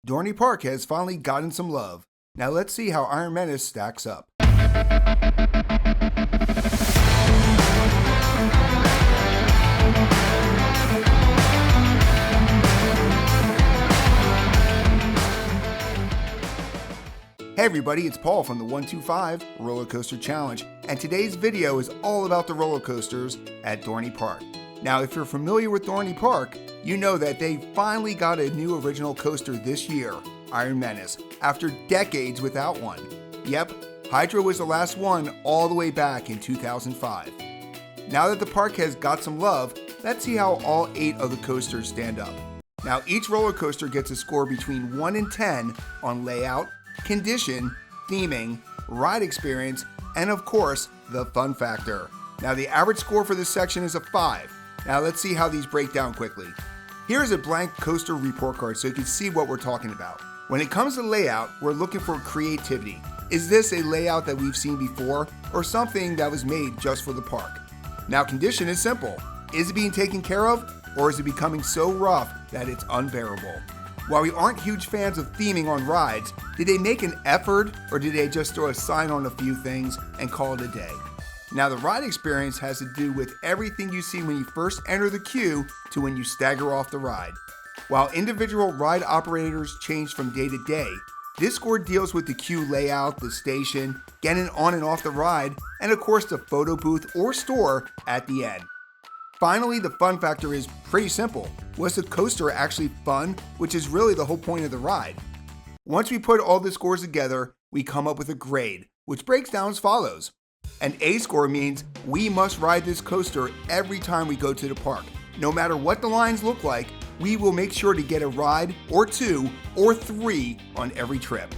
Dorney Park has finally gotten some love. Now let's see how Iron Menace stacks up. Hey everybody, it's Paul from the 125 Roller Coaster Challenge, and today's video is all about the roller coasters at Dorney Park. Now, if you're familiar with Dorney Park, you know that they finally got a new original coaster this year, Iron Menace, after decades without one. Yep, Hydra was the last one all the way back in 2005. Now that the park has got some love, let's see how all 8 of the coasters stand up. Now, each roller coaster gets a score between 1 and 10 on layout, condition, theming, ride experience, and of course, the fun factor. Now, the average score for this section is a 5. Now, let's see how these break down quickly. Here's a blank coaster report card so you can see what we're talking about. When it comes to layout, we're looking for creativity. Is this a layout that we've seen before or something that was made just for the park? Now, condition is simple. Is it being taken care of, or is it becoming so rough that it's unbearable? While we aren't huge fans of theming on rides, did they make an effort or did they just throw a sign on a few things and call it a day? Now, the ride experience has to do with everything you see when you first enter the queue to when you stagger off the ride. While individual ride operators change from day to day, this score deals with the queue layout, the station, getting on and off the ride, and of course the photo booth or store at the end. Finally, the fun factor is pretty simple. Was the coaster actually fun, which is really the whole point of the ride? Once we put all the scores together, we come up with a grade, which breaks down as follows. An A score means we must ride this coaster every time we go to the park. No matter what the lines look like, we will make sure to get a ride or 2 or 3 on every trip.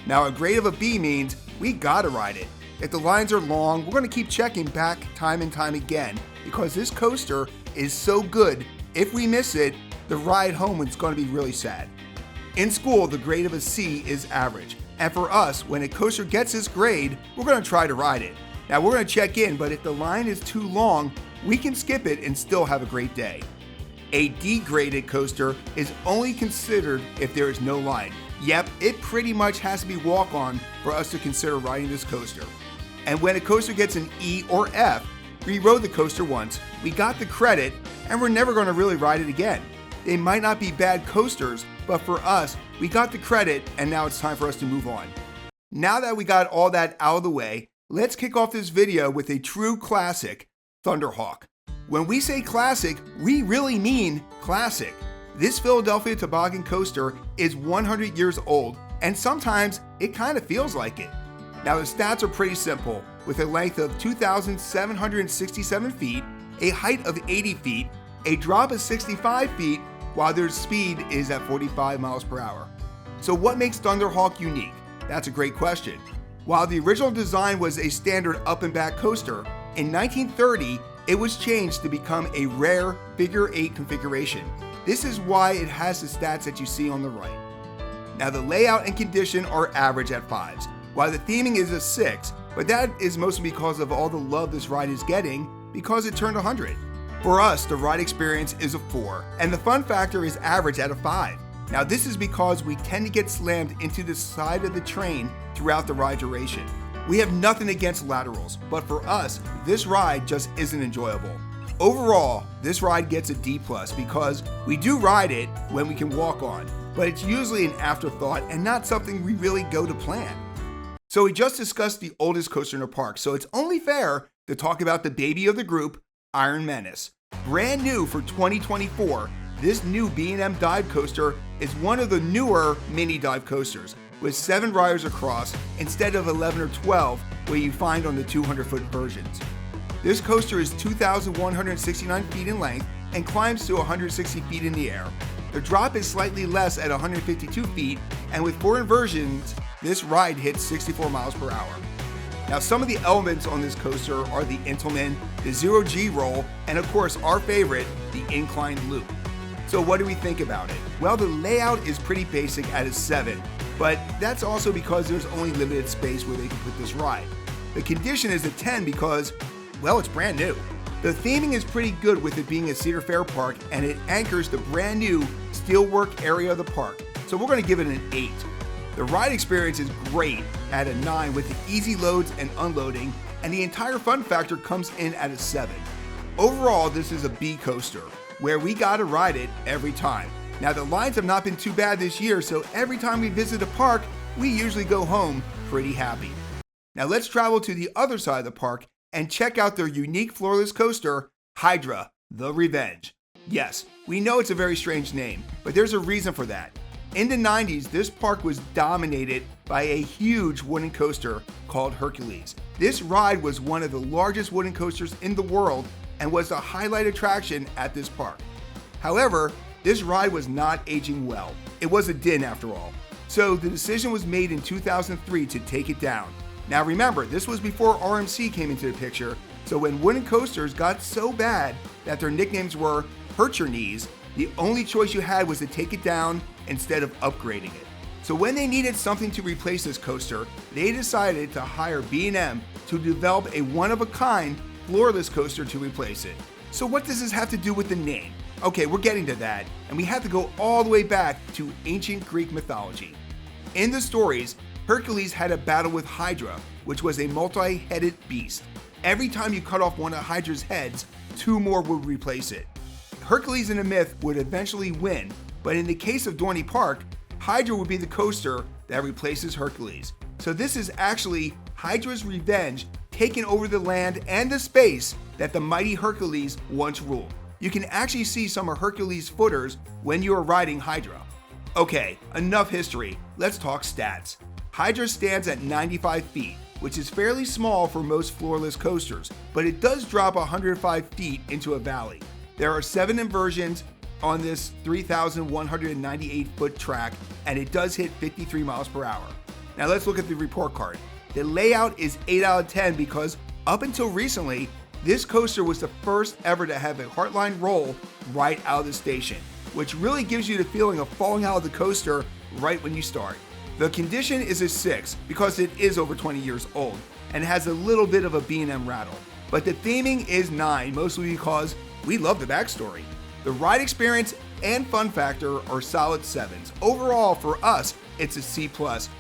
Now, a grade of a B means we gotta ride it. If the lines are long, we're gonna keep checking back time and time again because this coaster is so good, if we miss it, the ride home is gonna be really sad. In school, the grade of a C is average. And for us, when a coaster gets this grade, we're gonna try to ride it. Now, we're gonna check in, but if the line is too long, we can skip it and still have a great day. A D-graded coaster is only considered if there is no line. Yep, it pretty much has to be walk-on for us to consider riding this coaster. And when a coaster gets an E or F, we rode the coaster once, we got the credit, and we're never gonna really ride it again. They might not be bad coasters, but for us, we got the credit, and now it's time for us to move on. Now that we got all that out of the way, let's kick off this video with a true classic, Thunderhawk. When we say classic, we really mean classic. This Philadelphia toboggan coaster is 100 years old, and sometimes it kind of feels like it. Now, the stats are pretty simple, with a length of 2,767 feet, a height of 80 feet, a drop of 65 feet, while their speed is at 45 miles per hour. So what makes Thunderhawk unique? That's a great question. While the original design was a standard up and back coaster, in 1930, it was changed to become a rare figure 8 configuration. This is why it has the stats that you see on the right. Now, the layout and condition are average at 5s, while the theming is a 6, but that is mostly because of all the love this ride is getting because it turned 100. For us, the ride experience is a 4, and the fun factor is average at a 5. Now, this is because we tend to get slammed into the side of the train throughout the ride duration. We have nothing against laterals, but for us, this ride just isn't enjoyable. Overall, this ride gets a D+ because we do ride it when we can walk on, but it's usually an afterthought and not something we really go to plan. So we just discussed the oldest coaster in the park, so it's only fair to talk about the baby of the group, Iron Menace. Brand new for 2024, this new B&M dive coaster is one of the newer mini dive coasters, with 7 riders across instead of 11 or 12 where you find on the 200-foot versions. This coaster is 2,169 feet in length and climbs to 160 feet in the air. The drop is slightly less at 152 feet, and with 4 inversions, this ride hits 64 miles per hour. Now, some of the elements on this coaster are the Entleman, the zero-G roll, and of course our favorite, the inclined loop. So what do we think about it? Well, the layout is pretty basic at a 7, but that's also because there's only limited space where they can put this ride. The condition is a 10 because, well, it's brand new. The theming is pretty good with it being a Cedar Fair park, and it anchors the brand new steelwork area of the park. so we're going to give it an 8. The ride experience is great at a 9 with the easy loads and unloading, and the entire fun factor comes in at a 7. Overall, this is a B coaster, where we gotta ride it every time. Now, the lines have not been too bad this year, so every time we visit a park, we usually go home pretty happy. Now let's travel to the other side of the park and check out their unique floorless coaster, Hydra, the Revenge. Yes, we know it's a very strange name, but there's a reason for that. In the 90s, this park was dominated by a huge wooden coaster called Hercules. This ride was one of the largest wooden coasters in the world and was the highlight attraction at this park. However, this ride was not aging well. It was a din after all. So the decision was made in 2003 to take it down. Now remember, this was before RMC came into the picture, so when wooden coasters got so bad that their nicknames were Hurt Your Knees, the only choice you had was to take it down instead of upgrading it. So when they needed something to replace this coaster, they decided to hire B&M to develop a one-of-a-kind floorless coaster to replace it. So what does this have to do with the name? Okay, we're getting to that, and we have to go all the way back to ancient Greek mythology. In the stories, Hercules had a battle with Hydra, which was a multi-headed beast. Every time you cut off one of Hydra's heads, 2 more would replace it. Hercules in the myth would eventually win, but in the case of Dorney Park, Hydra would be the coaster that replaces Hercules. So this is actually Hydra's revenge taking over the land and the space that the mighty Hercules once ruled. You can actually see some of Hercules' footers when you are riding Hydra. Okay, enough history, let's talk stats. Hydra stands at 95 feet, which is fairly small for most floorless coasters, but it does drop 105 feet into a valley. There are 7 inversions on this 3,198 foot track, and it does hit 53 miles per hour. Now let's look at the report card. The layout is 8 out of 10 because up until recently, this coaster was the first ever to have a Heartline roll right out of the station, which really gives you the feeling of falling out of the coaster right when you start. The condition is a 6 because it is over 20 years old and has a little bit of a B&M rattle. But the theming is 9, mostly because we love the backstory. The ride experience and fun factor are solid 7s. Overall, for us, it's a C+,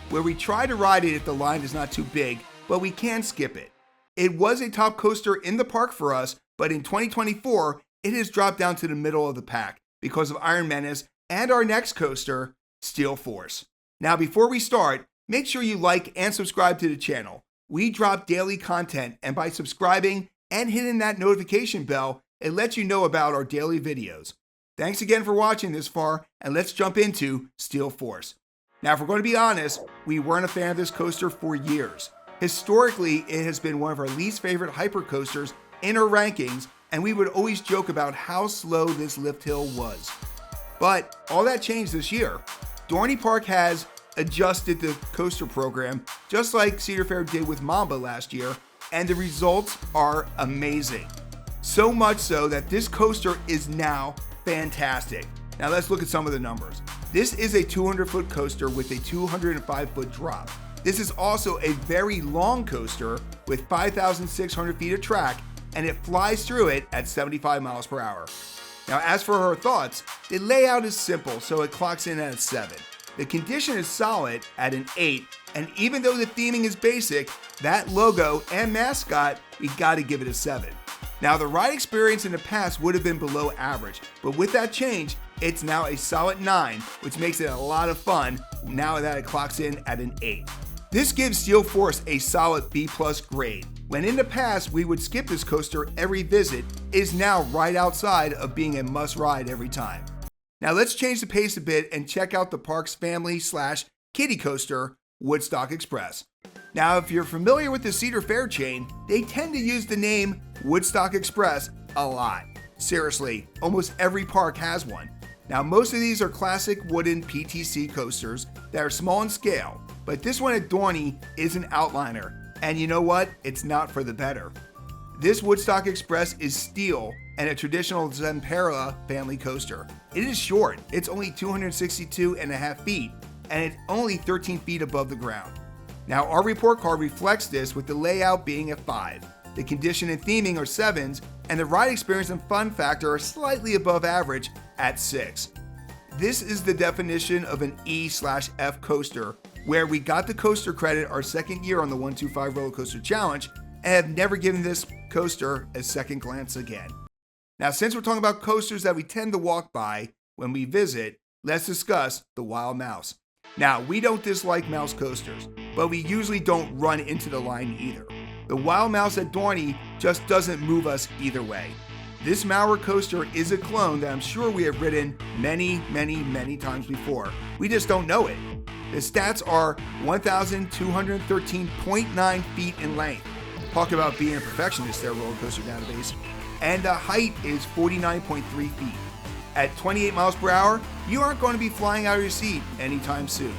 where we try to ride it if the line is not too big, but we can skip it. It was a top coaster in the park for us, but in 2024, it has dropped down to the middle of the pack because of Iron Menace and our next coaster, Steel Force. Now, before we start, make sure you like and subscribe to the channel. We drop daily content, and by subscribing and hitting that notification bell, it lets you know about our daily videos. Thanks again for watching this far, and let's jump into Steel Force. Now, if we're going to be honest, we weren't a fan of this coaster for years. Historically, it has been one of our least favorite hypercoasters in our rankings, and we would always joke about how slow this lift hill was. But all that changed this year. Dorney Park has adjusted the coaster program, just like Cedar Fair did with Mamba last year, and the results are amazing. So much so that this coaster is now fantastic. Now let's look at some of the numbers. This is a 200-foot coaster with a 205-foot drop. This is also a very long coaster with 5,600 feet of track, and it flies through it at 75 miles per hour. Now, as for her thoughts, the layout is simple, so it clocks in at a 7. The condition is solid at an 8, and even though the theming is basic, that logo and mascot, we gotta give it a 7. Now, the ride experience in the past would have been below average, but with that change, it's now a solid 9, which makes it a lot of fun now that it clocks in at an 8. This gives Steel Force a solid B+ grade. When in the past we would skip this coaster every visit, it is now right outside of being a must ride every time. Now let's change the pace a bit and check out the park's family/kiddie coaster, Woodstock Express. Now, if you're familiar with the Cedar Fair chain, they tend to use the name Woodstock Express a lot. Seriously, almost every park has one. Now, most of these are classic wooden PTC coasters that are small in scale, but this one at Dorney is an outliner. And you know what? It's not for the better. This Woodstock Express is steel and a traditional Zamperla family coaster. It is short. It's only 262.5 feet, and it's only 13 feet above the ground. Now, our report card reflects this with the layout being a 5. The condition and theming are 7s, and the ride experience and fun factor are slightly above average at 6. This is the definition of an E/F coaster, where we got the coaster credit our second year on the 125 Roller Coaster Challenge and have never given this coaster a second glance again. Now, since we're talking about coasters that we tend to walk by when we visit, let's discuss the Wild Mouse. Now, we don't dislike mouse coasters, but we usually don't run into the line either. The Wild Mouse at Dorney just doesn't move us either way. This Maurer coaster is a clone that I'm sure we have ridden many times before. We just don't know it. The stats are 1,213.9 feet in length. Talk about being a perfectionist there, Roller Coaster Database. And the height is 49.3 feet. At 28 miles per hour, you aren't going to be flying out of your seat anytime soon.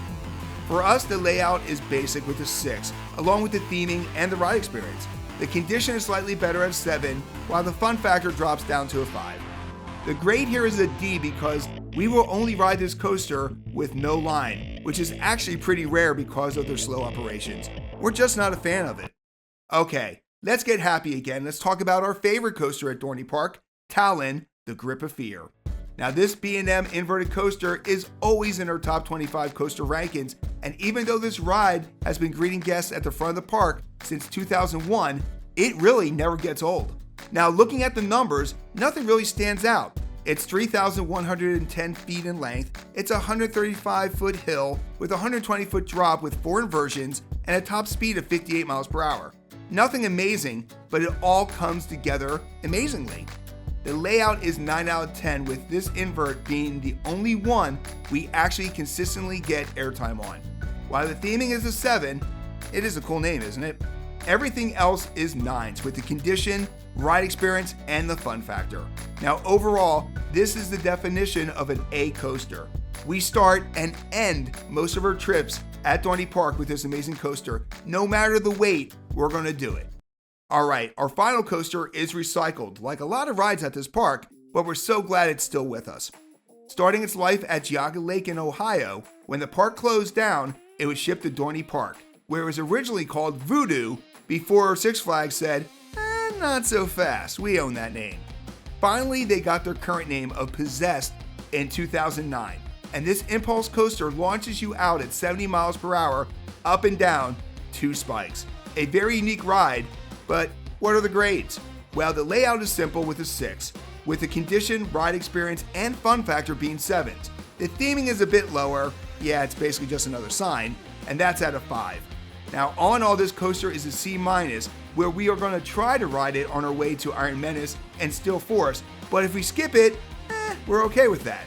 For us, the layout is basic with a 6, along with the theming and the ride experience. The condition is slightly better at 7, while the fun factor drops down to a 5. The grade here is a D because we will only ride this coaster with no line, which is actually pretty rare because of their slow operations. We're just not a fan of it. Okay, let's get happy again. Let's talk about our favorite coaster at Dorney Park, Talon, the Grip of Fear. Now, this B&M inverted coaster is always in our top 25 coaster rankings, and even though this ride has been greeting guests at the front of the park since 2001, it really never gets old. Now, looking at the numbers, nothing really stands out. It's 3,110 feet in length, it's a 135-foot hill with a 120-foot drop with 4 inversions and a top speed of 58 miles per hour. Nothing amazing, but it all comes together amazingly. The layout is 9 out of 10, with this invert being the only one we actually consistently get airtime on. While the theming is a 7, it is a cool name, isn't it? Everything else is 9s, with the condition, ride experience, and the fun factor. Now, overall, this is the definition of an A coaster. We start and end most of our trips at Dorney Park with this amazing coaster. No matter the wait, we're going to do it. All right, our final coaster is recycled, like a lot of rides at this park, but we're so glad it's still with us. Starting its life at Geauga Lake in Ohio, when the park closed down, it was shipped to Dorney Park, where it was originally called Voodoo before Six Flags said, not so fast, we own that name. Finally, they got their current name of Possessed in 2009, and this impulse coaster launches you out at 70 miles per hour, up and down 2 spikes. A very unique ride. But what are the grades? Well, the layout is simple with a 6, with the condition, ride experience, and fun factor being 7s. The theming is a bit lower, yeah, it's basically just another sign, and that's at a 5. Now, all in all, this coaster is a C-, where we are going to try to ride it on our way to Iron Menace and Steel Force, but if we skip it, we're okay with that.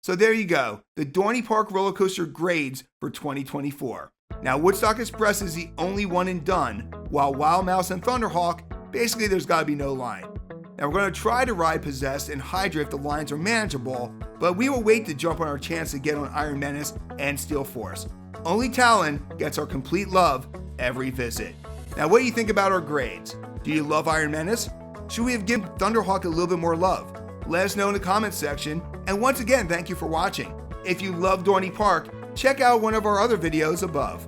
So there you go, the Dorney Park roller coaster grades for 2024. Now, Woodstock Express is the only one and done, while Wild Mouse and Thunderhawk, basically there's got to be no line. Now, we're going to try to ride Possessed and Hydra if the lines are manageable, but we will wait to jump on our chance to get on Iron Menace and Steel Force. Only Talon gets our complete love every visit. Now, what do you think about our grades? Do you love Iron Menace? Should we have given Thunderhawk a little bit more love? Let us know in the comments section, and once again, thank you for watching. If you love Dorney Park, check out one of our other videos above.